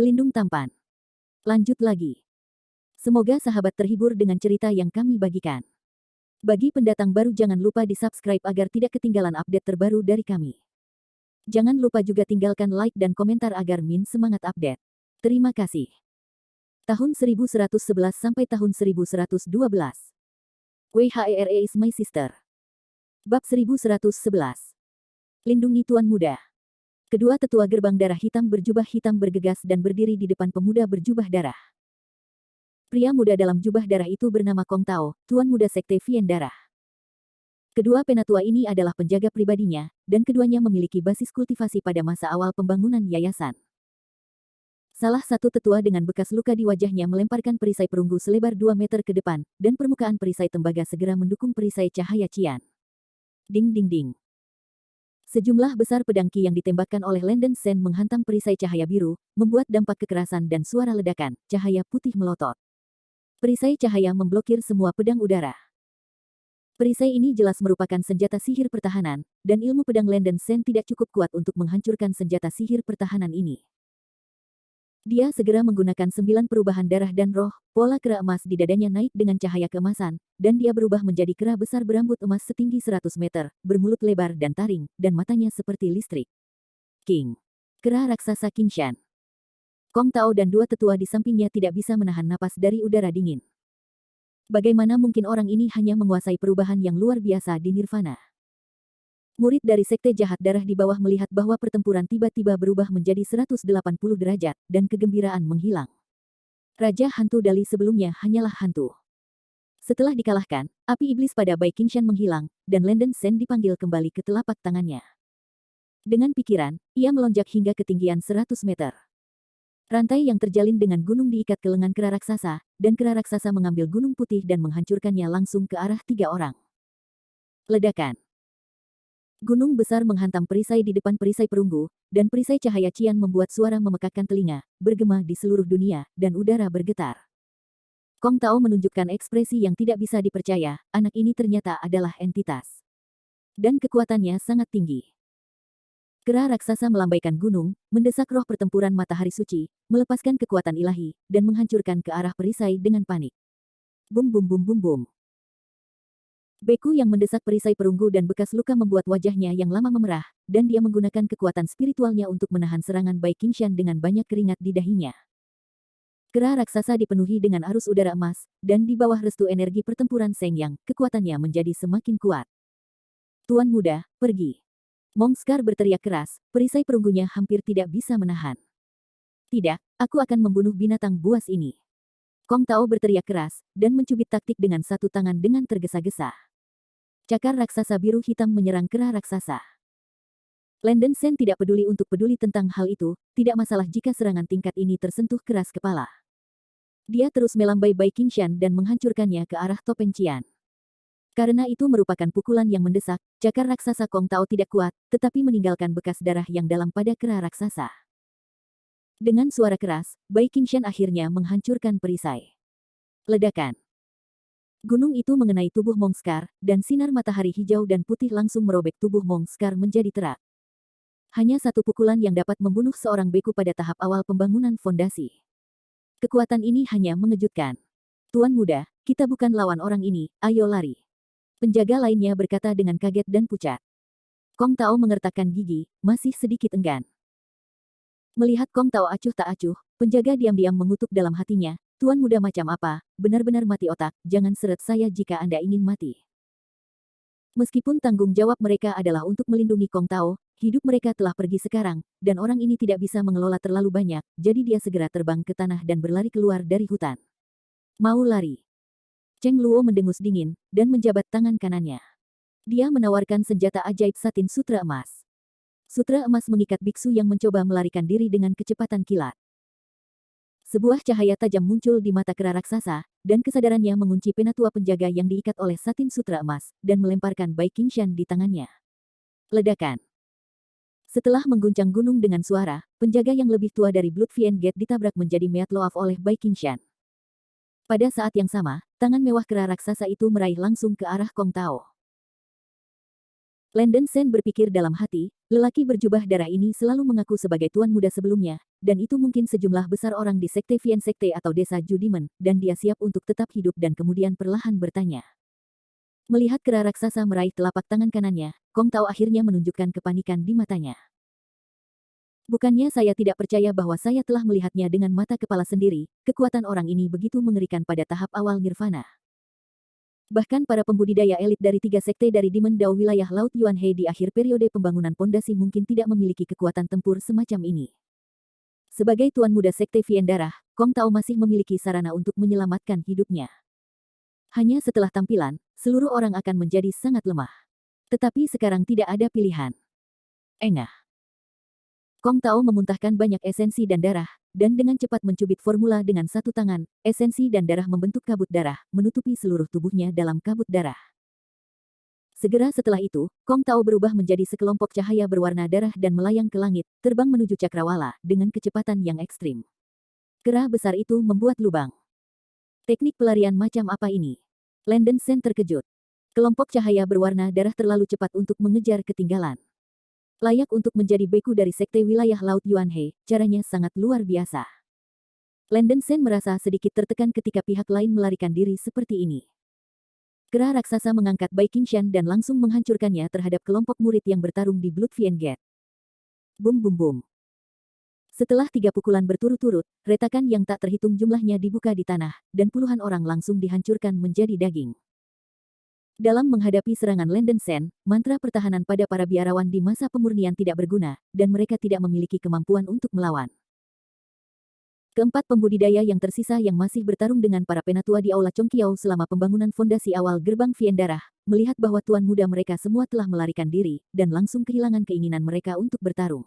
Pelindung tampan. Lanjut lagi. Semoga sahabat terhibur dengan cerita yang kami bagikan. Bagi pendatang baru jangan lupa di-subscribe agar tidak ketinggalan update terbaru dari kami. Jangan lupa juga tinggalkan like dan komentar agar Min semangat update. Terima kasih. Tahun 1111 sampai tahun 1112. WHERE is my sister. Bab 1111. Lindungi Tuan Muda. Kedua tetua gerbang darah hitam berjubah hitam bergegas dan berdiri di depan pemuda berjubah darah. Pria muda dalam jubah darah itu bernama Kong Tao, Tuan Muda Sekte Vien Darah. Kedua penatua ini adalah penjaga pribadinya, dan keduanya memiliki basis kultivasi pada masa awal pembangunan yayasan. Salah satu tetua dengan bekas luka di wajahnya melemparkan perisai perunggu selebar 2 meter ke depan, dan permukaan perisai tembaga segera mendukung perisai cahaya cian. Ding ding ding. Sejumlah besar pedang ki yang ditembakkan oleh Lenden Sen menghantam perisai cahaya biru, membuat dampak kekerasan dan suara ledakan, cahaya putih melotot. Perisai cahaya memblokir semua pedang udara. Perisai ini jelas merupakan senjata sihir pertahanan, dan ilmu pedang Lenden Sen tidak cukup kuat untuk menghancurkan senjata sihir pertahanan ini. Dia segera menggunakan 9 perubahan darah dan roh, pola kera emas di dadanya naik dengan cahaya keemasan, dan dia berubah menjadi kera besar berambut emas setinggi 100 meter, bermulut lebar dan taring, dan matanya seperti listrik. King. Kera raksasa Qingshan. Kong Tao dan dua tetua di sampingnya tidak bisa menahan napas dari udara dingin. Bagaimana mungkin orang ini hanya menguasai perubahan yang luar biasa di Nirvana? Murid dari Sekte Jahat Darah di bawah melihat bahwa pertempuran tiba-tiba berubah menjadi 180 derajat, dan kegembiraan menghilang. Raja Hantu Dali sebelumnya hanyalah hantu. Setelah dikalahkan, api iblis pada Bai Qingshan menghilang, dan Lenden Sen dipanggil kembali ke telapak tangannya. Dengan pikiran, ia melonjak hingga ketinggian 100 meter. Rantai yang terjalin dengan gunung diikat ke lengan kera raksasa, dan kera raksasa mengambil gunung putih dan menghancurkannya langsung ke arah 3 orang. Ledakan. Gunung besar menghantam perisai di depan perisai perunggu, dan perisai cahaya cian membuat suara memekakkan telinga, bergema di seluruh dunia, dan udara bergetar. Kong Tao menunjukkan ekspresi yang tidak bisa dipercaya, anak ini ternyata adalah entitas. Dan kekuatannya sangat tinggi. Kera raksasa melambaikan gunung, mendesak roh pertempuran matahari suci, melepaskan kekuatan ilahi, dan menghancurkan ke arah perisai dengan panik. Bum bum bum bum bum. Beku yang mendesak perisai perunggu dan bekas luka membuat wajahnya yang lama memerah, dan dia menggunakan kekuatan spiritualnya untuk menahan serangan Bai Qingshan dengan banyak keringat di dahinya. Kera raksasa dipenuhi dengan arus udara emas, dan di bawah restu energi pertempuran Seng Yang, kekuatannya menjadi semakin kuat. Tuan Muda, pergi. Mongskar berteriak keras, perisai perunggunya hampir tidak bisa menahan. Tidak, aku akan membunuh binatang buas ini. Kong Tao berteriak keras, dan mencubit taktik dengan satu tangan dengan tergesa-gesa. Cakar raksasa biru hitam menyerang kera raksasa. Lenden Sen tidak peduli tentang hal itu, tidak masalah jika serangan tingkat ini tersentuh keras kepala. Dia terus melambai Bai Qingshan dan menghancurkannya ke arah topeng Cian. Karena itu merupakan pukulan yang mendesak, cakar raksasa Kong Tao tidak kuat, tetapi meninggalkan bekas darah yang dalam pada kera raksasa. Dengan suara keras, Bai Qingshan akhirnya menghancurkan perisai. Ledakan. Gunung itu mengenai tubuh Mongskar, dan sinar matahari hijau dan putih langsung merobek tubuh Mongskar menjadi terak. Hanya satu pukulan yang dapat membunuh seorang beku pada tahap awal pembangunan fondasi. Kekuatan ini hanya mengejutkan. Tuan Muda, kita bukan lawan orang ini, ayo lari. Penjaga lainnya berkata dengan kaget dan pucat. Kong Tao mengertakkan gigi, masih sedikit enggan. Melihat Kong Tao acuh tak acuh, penjaga diam-diam mengutuk dalam hatinya, Tuan Muda macam apa, benar-benar mati otak, jangan seret saya jika Anda ingin mati. Meskipun tanggung jawab mereka adalah untuk melindungi Kong Tao, hidup mereka telah pergi sekarang, dan orang ini tidak bisa mengelola terlalu banyak, jadi dia segera terbang ke tanah dan berlari keluar dari hutan. Mau lari. Cheng Luo mendengus dingin, dan menjabat tangan kanannya. Dia menawarkan senjata ajaib satin sutra emas. Sutra emas mengikat biksu yang mencoba melarikan diri dengan kecepatan kilat. Sebuah cahaya tajam muncul di mata kera raksasa, dan kesadarannya mengunci penatua penjaga yang diikat oleh satin sutra emas, dan melemparkan Bai Qingshan di tangannya. Ledakan. Setelah mengguncang gunung dengan suara, penjaga yang lebih tua dari Blood Vien Gate ditabrak menjadi Meatloaf oleh Bai Qingshan. Pada saat yang sama, tangan mewah kera raksasa itu meraih langsung ke arah Kong Tao. Lenden Sen berpikir dalam hati, lelaki berjubah darah ini selalu mengaku sebagai tuan muda sebelumnya, dan itu mungkin sejumlah besar orang di Sekte Vian Sekte atau Desa Judimen, dan dia siap untuk tetap hidup dan kemudian perlahan bertanya. Melihat kera raksasa meraih telapak tangan kanannya, Kong Tao akhirnya menunjukkan kepanikan di matanya. Bukannya saya tidak percaya bahwa saya telah melihatnya dengan mata kepala sendiri, kekuatan orang ini begitu mengerikan pada tahap awal nirvana. Bahkan para pembudidaya elit dari 3 sekte dari Demon Dao wilayah Laut Yuanhe di akhir periode pembangunan pondasi mungkin tidak memiliki kekuatan tempur semacam ini. Sebagai tuan muda sekte Vian Darah, Kong Tao masih memiliki sarana untuk menyelamatkan hidupnya. Hanya setelah tampilan, seluruh orang akan menjadi sangat lemah. Tetapi sekarang tidak ada pilihan. Engah. Kong Tao memuntahkan banyak esensi dan darah, dan dengan cepat mencubit formula dengan satu tangan, esensi dan darah membentuk kabut darah, menutupi seluruh tubuhnya dalam kabut darah. Segera setelah itu, Kong Tao berubah menjadi sekelompok cahaya berwarna darah dan melayang ke langit, terbang menuju cakrawala, dengan kecepatan yang ekstrim. Kera besar itu membuat lubang. Teknik pelarian macam apa ini? Landen Sen terkejut. Kelompok cahaya berwarna darah terlalu cepat untuk mengejar ketinggalan. Layak untuk menjadi beku dari sekte wilayah Laut Yuanhe, caranya sangat luar biasa. Landen Sen merasa sedikit tertekan ketika pihak lain melarikan diri seperti ini. Kera raksasa mengangkat Bai Qingshan dan langsung menghancurkannya terhadap kelompok murid yang bertarung di Blood Fiend Gate. Bum bum bum. Setelah 3 pukulan berturut-turut, retakan yang tak terhitung jumlahnya dibuka di tanah, dan puluhan orang langsung dihancurkan menjadi daging. Dalam menghadapi serangan Landen Sen, mantra pertahanan pada para biarawan di masa pemurnian tidak berguna, dan mereka tidak memiliki kemampuan untuk melawan. Keempat pembudidaya yang tersisa yang masih bertarung dengan para penatua di Aula Chongqiao selama pembangunan fondasi awal gerbang Vian Darah, melihat bahwa tuan muda mereka semua telah melarikan diri, dan langsung kehilangan keinginan mereka untuk bertarung.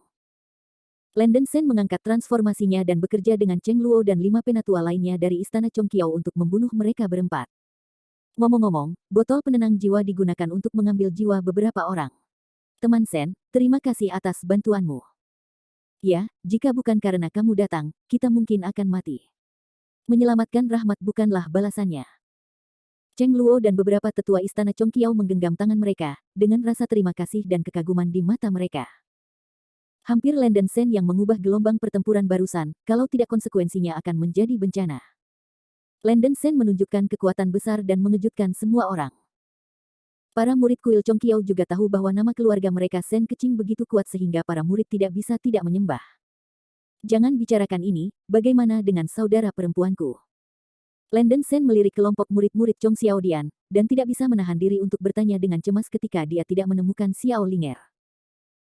Landen Sen mengangkat transformasinya dan bekerja dengan Cheng Luo dan 5 penatua lainnya dari Istana Chongqiao untuk membunuh mereka berempat. Ngomong-ngomong, botol penenang jiwa digunakan untuk mengambil jiwa beberapa orang. Teman Sen, terima kasih atas bantuanmu. Ya, jika bukan karena kamu datang, kita mungkin akan mati. Menyelamatkan rahmat bukanlah balasannya. Cheng Luo dan beberapa tetua istana Chongqiao menggenggam tangan mereka, dengan rasa terima kasih dan kekaguman di mata mereka. Hampir Landen Sen yang mengubah gelombang pertempuran barusan, kalau tidak konsekuensinya akan menjadi bencana. Landen Sen menunjukkan kekuatan besar dan mengejutkan semua orang. Para murid kuil Chongqiao juga tahu bahwa nama keluarga mereka Sen Kecing begitu kuat sehingga para murid tidak bisa tidak menyembah. Jangan bicarakan ini, bagaimana dengan saudara perempuanku? Landen Sen melirik kelompok murid-murid Chong Xiaodian, dan tidak bisa menahan diri untuk bertanya dengan cemas ketika dia tidak menemukan Xiao Linger.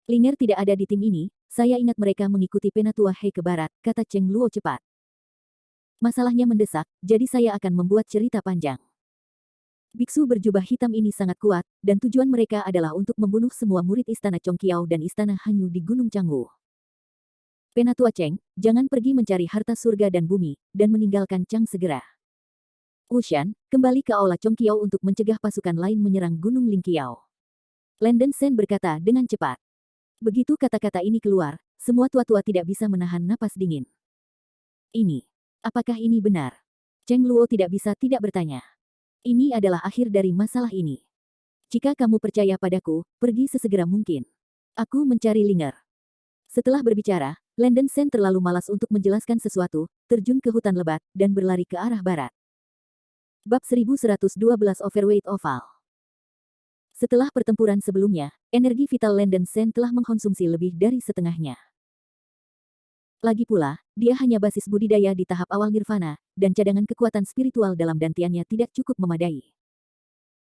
Linger tidak ada di tim ini, saya ingat mereka mengikuti penatua He ke barat, kata Cheng Luo cepat. Masalahnya mendesak, jadi saya akan membuat cerita panjang. Biksu berjubah hitam ini sangat kuat, dan tujuan mereka adalah untuk membunuh semua murid Istana Chongqiao dan Istana Hanyu di Gunung Canggu. Penatua Cheng, jangan pergi mencari harta surga dan bumi, dan meninggalkan Chang segera. Wushan, kembali ke Aula Chongqiao untuk mencegah pasukan lain menyerang Gunung Lingqiao. Landen Sen berkata dengan cepat. Begitu kata-kata ini keluar, semua tua-tua tidak bisa menahan napas dingin. Apakah ini benar? Cheng Luo tidak bisa tidak bertanya. Ini adalah akhir dari masalah ini. Jika kamu percaya padaku, pergi sesegera mungkin. Aku mencari Linger. Setelah berbicara, Landen Sen terlalu malas untuk menjelaskan sesuatu, terjun ke hutan lebat, dan berlari ke arah barat. Bab 1112 Overweight Oval. Setelah pertempuran sebelumnya, energi vital Landen Sen telah mengkonsumsi lebih dari setengahnya. Lagi pula, dia hanya basis budidaya di tahap awal nirvana, dan cadangan kekuatan spiritual dalam dantiannya tidak cukup memadai.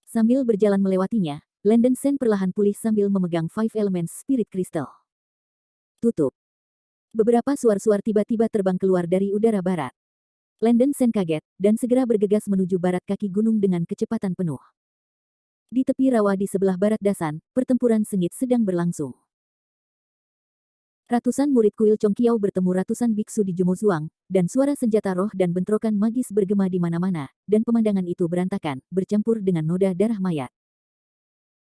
Sambil berjalan melewatinya, Landen Sen perlahan pulih sambil memegang Five Elements Spirit Crystal. Tutup. Beberapa suar-suar tiba-tiba terbang keluar dari udara barat. Landen Sen kaget, dan segera bergegas menuju barat kaki gunung dengan kecepatan penuh. Di tepi rawa di sebelah barat Dasan, pertempuran sengit sedang berlangsung. Ratusan murid kuil Chongqiao bertemu ratusan biksu di Jumozuang, dan suara senjata roh dan bentrokan magis bergema di mana-mana, dan pemandangan itu berantakan, bercampur dengan noda darah mayat.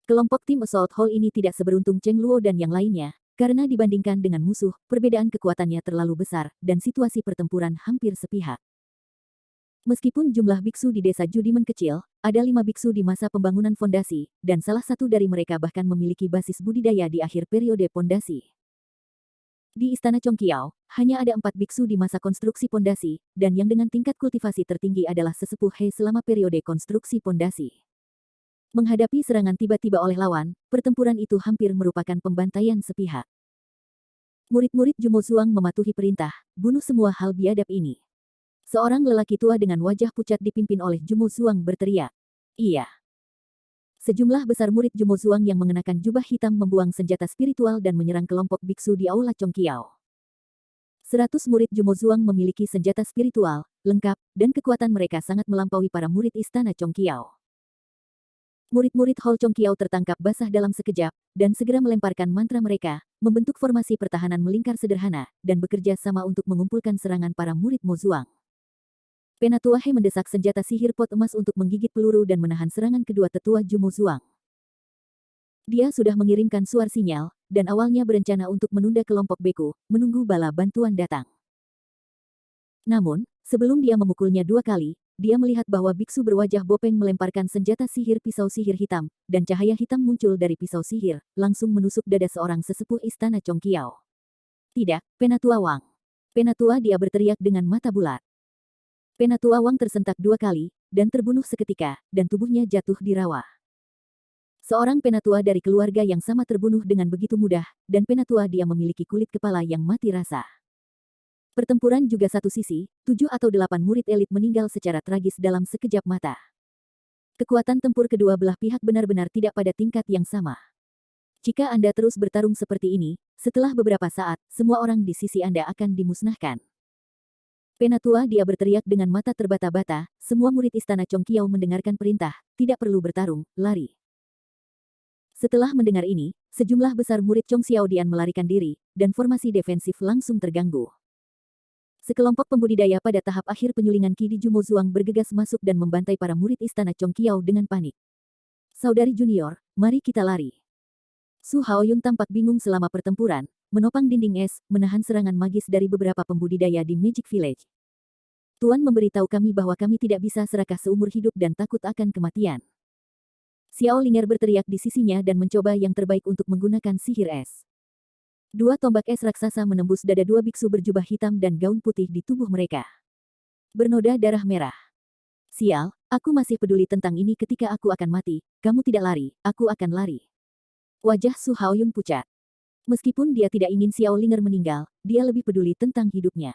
Kelompok tim Assault Hall ini tidak seberuntung Cheng Luo dan yang lainnya, karena dibandingkan dengan musuh, perbedaan kekuatannya terlalu besar, dan situasi pertempuran hampir sepihak. Meskipun jumlah biksu di desa Judimen kecil, ada 5 biksu di masa pembangunan fondasi, dan salah satu dari mereka bahkan memiliki basis budidaya di akhir periode fondasi. Di Istana Chongqiao, hanya ada 4 biksu di masa konstruksi pondasi, dan yang dengan tingkat kultivasi tertinggi adalah sesepuh He selama periode konstruksi pondasi. Menghadapi serangan tiba-tiba oleh lawan, pertempuran itu hampir merupakan pembantaian sepihak. Murid-murid Jumo Zuang mematuhi perintah, bunuh semua hal biadab ini. Seorang lelaki tua dengan wajah pucat dipimpin oleh Jumo Zuang berteriak. Iya. Sejumlah besar murid Jumo Zuang yang mengenakan jubah hitam membuang senjata spiritual dan menyerang kelompok biksu di Aula Chongqiao. 100 murid Jumo Zuang memiliki senjata spiritual, lengkap, dan kekuatan mereka sangat melampaui para murid Istana Chongqiao. Murid-murid Hall Chongqiao tertangkap basah dalam sekejap, dan segera melemparkan mantra mereka, membentuk formasi pertahanan melingkar sederhana, dan bekerja sama untuk mengumpulkan serangan para murid Mo Zuang. Penatua He mendesak senjata sihir pot emas untuk menggigit peluru dan menahan serangan kedua tetua Jumo Zuang. Dia sudah mengirimkan suar sinyal, dan awalnya berencana untuk menunda kelompok Beku, menunggu bala bantuan datang. Namun, sebelum dia memukulnya 2 kali, dia melihat bahwa biksu berwajah bopeng melemparkan senjata sihir pisau sihir hitam, dan cahaya hitam muncul dari pisau sihir, langsung menusuk dada seorang sesepuh Istana Chongqiao. Tidak, Penatua Wang. Penatua, dia berteriak dengan mata bulat. Penatua Wang tersentak 2 kali, dan terbunuh seketika, dan tubuhnya jatuh di rawa. Seorang penatua dari keluarga yang sama terbunuh dengan begitu mudah, dan penatua dia memiliki kulit kepala yang mati rasa. Pertempuran juga satu sisi, 7 atau 8 murid elit meninggal secara tragis dalam sekejap mata. Kekuatan tempur kedua belah pihak benar-benar tidak pada tingkat yang sama. Jika Anda terus bertarung seperti ini, setelah beberapa saat, semua orang di sisi Anda akan dimusnahkan. Penatua, dia berteriak dengan mata terbata-bata, semua murid Istana Chongqiao mendengarkan perintah, tidak perlu bertarung, lari. Setelah mendengar ini, sejumlah besar murid Chong Xiaodian melarikan diri, dan formasi defensif langsung terganggu. Sekelompok pembudidaya pada tahap akhir penyulingan Qi di Jumo Zuang bergegas masuk dan membantai para murid Istana Chongqiao dengan panik. Saudari junior, mari kita lari. Su Haoyun tampak bingung selama pertempuran, menopang dinding es, menahan serangan magis dari beberapa pembudidaya di Magic Village. Tuan memberitahu kami bahwa kami tidak bisa serakah seumur hidup dan takut akan kematian. Xiao Linger berteriak di sisinya dan mencoba yang terbaik untuk menggunakan sihir es. 2 tombak es raksasa menembus dada 2 biksu berjubah hitam dan gaun putih di tubuh mereka. Bernoda darah merah. Sial, aku masih peduli tentang ini ketika aku akan mati, kamu tidak lari, aku akan lari. Wajah Su Haoyun pucat. Meskipun dia tidak ingin Xiao Linger meninggal, dia lebih peduli tentang hidupnya.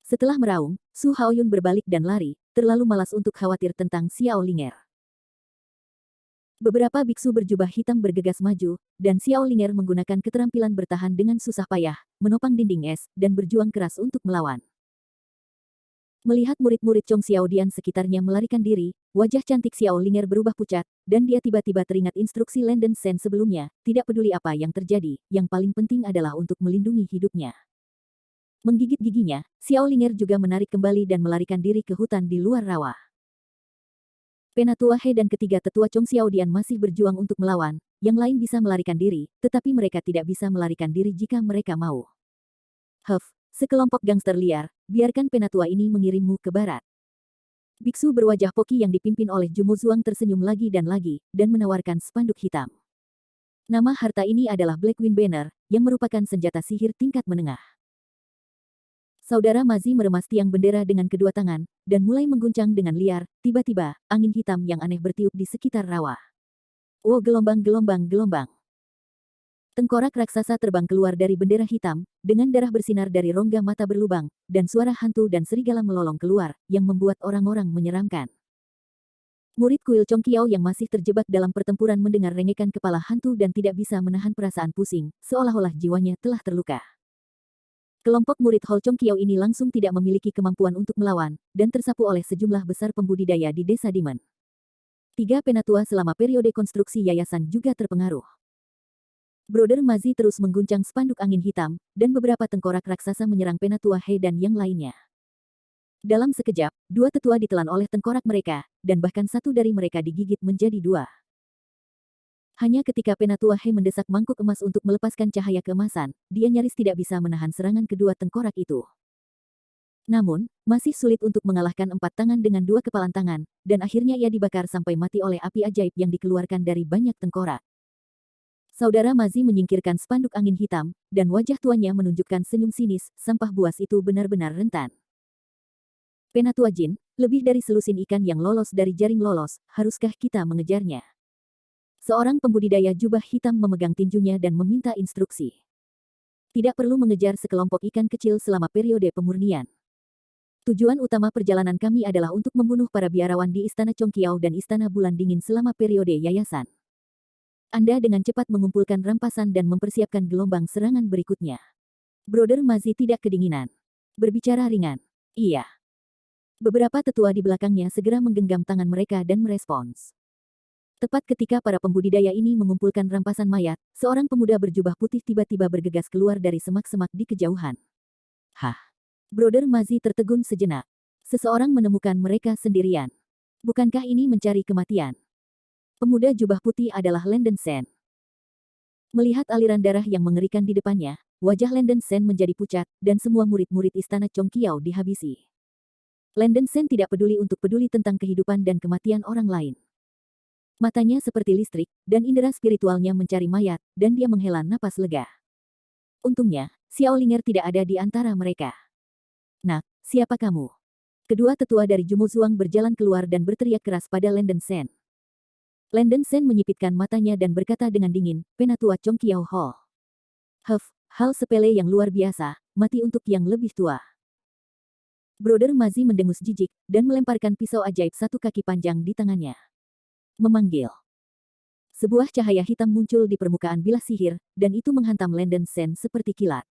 Setelah meraung, Su Haoyun berbalik dan lari, terlalu malas untuk khawatir tentang Xiao Linger. Beberapa biksu berjubah hitam bergegas maju, dan Xiao Linger menggunakan keterampilan bertahan dengan susah payah, menopang dinding es, dan berjuang keras untuk melawan. Melihat murid-murid Chong Xiaodian sekitarnya melarikan diri, wajah cantik Xiao Linger berubah pucat, dan dia tiba-tiba teringat instruksi Landen Shen sebelumnya, tidak peduli apa yang terjadi, yang paling penting adalah untuk melindungi hidupnya. Menggigit giginya, Xiao Linger juga menarik kembali dan melarikan diri ke hutan di luar rawa. Penatua He dan ketiga tetua Chong Xiaodian masih berjuang untuk melawan, yang lain bisa melarikan diri, tetapi mereka tidak bisa melarikan diri jika mereka mau. Sekelompok gangster liar, biarkan penatua ini mengirimmu ke barat. Biksu berwajah poki yang dipimpin oleh Jumo Zuang tersenyum lagi, dan menawarkan spanduk hitam. Nama harta ini adalah Black Wind Banner, yang merupakan senjata sihir tingkat menengah. Saudara Mazi meremas tiang bendera dengan kedua tangan, dan mulai mengguncang dengan liar. Tiba-tiba, angin hitam yang aneh bertiup di sekitar rawa. Oh, gelombang. Tengkorak raksasa terbang keluar dari bendera hitam, dengan darah bersinar dari rongga mata berlubang, dan suara hantu dan serigala melolong keluar, yang membuat orang-orang menyeramkan. Murid kuil Chongqiao yang masih terjebak dalam pertempuran mendengar rengekan kepala hantu dan tidak bisa menahan perasaan pusing, seolah-olah jiwanya telah terluka. Kelompok murid Hall Chongqiao ini langsung tidak memiliki kemampuan untuk melawan, dan tersapu oleh sejumlah besar pembudidaya di desa Demon. 3 penatua selama periode konstruksi yayasan juga terpengaruh. Brother Mazi terus mengguncang spanduk angin hitam, dan beberapa tengkorak raksasa menyerang penatua He dan yang lainnya. Dalam sekejap, 2 tetua ditelan oleh tengkorak mereka, dan bahkan 1 dari mereka digigit menjadi 2. Hanya ketika penatua He mendesak mangkuk emas untuk melepaskan cahaya keemasan, dia nyaris tidak bisa menahan serangan kedua tengkorak itu. Namun, masih sulit untuk mengalahkan 4 tangan dengan 2 kepalan tangan, dan akhirnya ia dibakar sampai mati oleh api ajaib yang dikeluarkan dari banyak tengkorak. Saudara Mazi menyingkirkan spanduk angin hitam, dan wajah tuanya menunjukkan senyum sinis, sampah buas itu benar-benar rentan. Penatua Jin, lebih dari selusin ikan yang lolos dari jaring lolos, haruskah kita mengejarnya? Seorang pembudidaya jubah hitam memegang tinjunya dan meminta instruksi. Tidak perlu mengejar sekelompok ikan kecil selama periode pemurnian. Tujuan utama perjalanan kami adalah untuk membunuh para biarawan di Istana Chongqiao dan Istana Bulan Dingin selama periode yayasan. Anda dengan cepat mengumpulkan rampasan dan mempersiapkan gelombang serangan berikutnya. Brother Mazi tidak kedinginan. Berbicara ringan. Iya. Beberapa tetua di belakangnya segera menggenggam tangan mereka dan merespons. Tepat ketika para pembudidaya ini mengumpulkan rampasan mayat, seorang pemuda berjubah putih tiba-tiba bergegas keluar dari semak-semak di kejauhan. Hah? Brother Mazi tertegun sejenak. Seseorang menemukan mereka sendirian. Bukankah ini mencari kematian? Pemuda jubah putih adalah Landen Sen. Melihat aliran darah yang mengerikan di depannya, wajah Landen Sen menjadi pucat, dan semua murid-murid Istana Chongqiao dihabisi. Landen Sen tidak peduli tentang kehidupan dan kematian orang lain. Matanya seperti listrik, dan indera spiritualnya mencari mayat, dan dia menghela napas lega. Untungnya, Xiao Linger tidak ada di antara mereka. Nak, siapa kamu? Kedua tetua dari Jumo Zuang berjalan keluar dan berteriak keras pada Landen Sen. Landen Sen menyipitkan matanya dan berkata dengan dingin, Penatua Chongqiao Hall. Hal sepele yang luar biasa, mati untuk yang lebih tua. Brother Mazi mendengus jijik, dan melemparkan pisau ajaib satu kaki panjang di tangannya. Memanggil. Sebuah cahaya hitam muncul di permukaan bilah sihir, dan itu menghantam Landen Sen seperti kilat.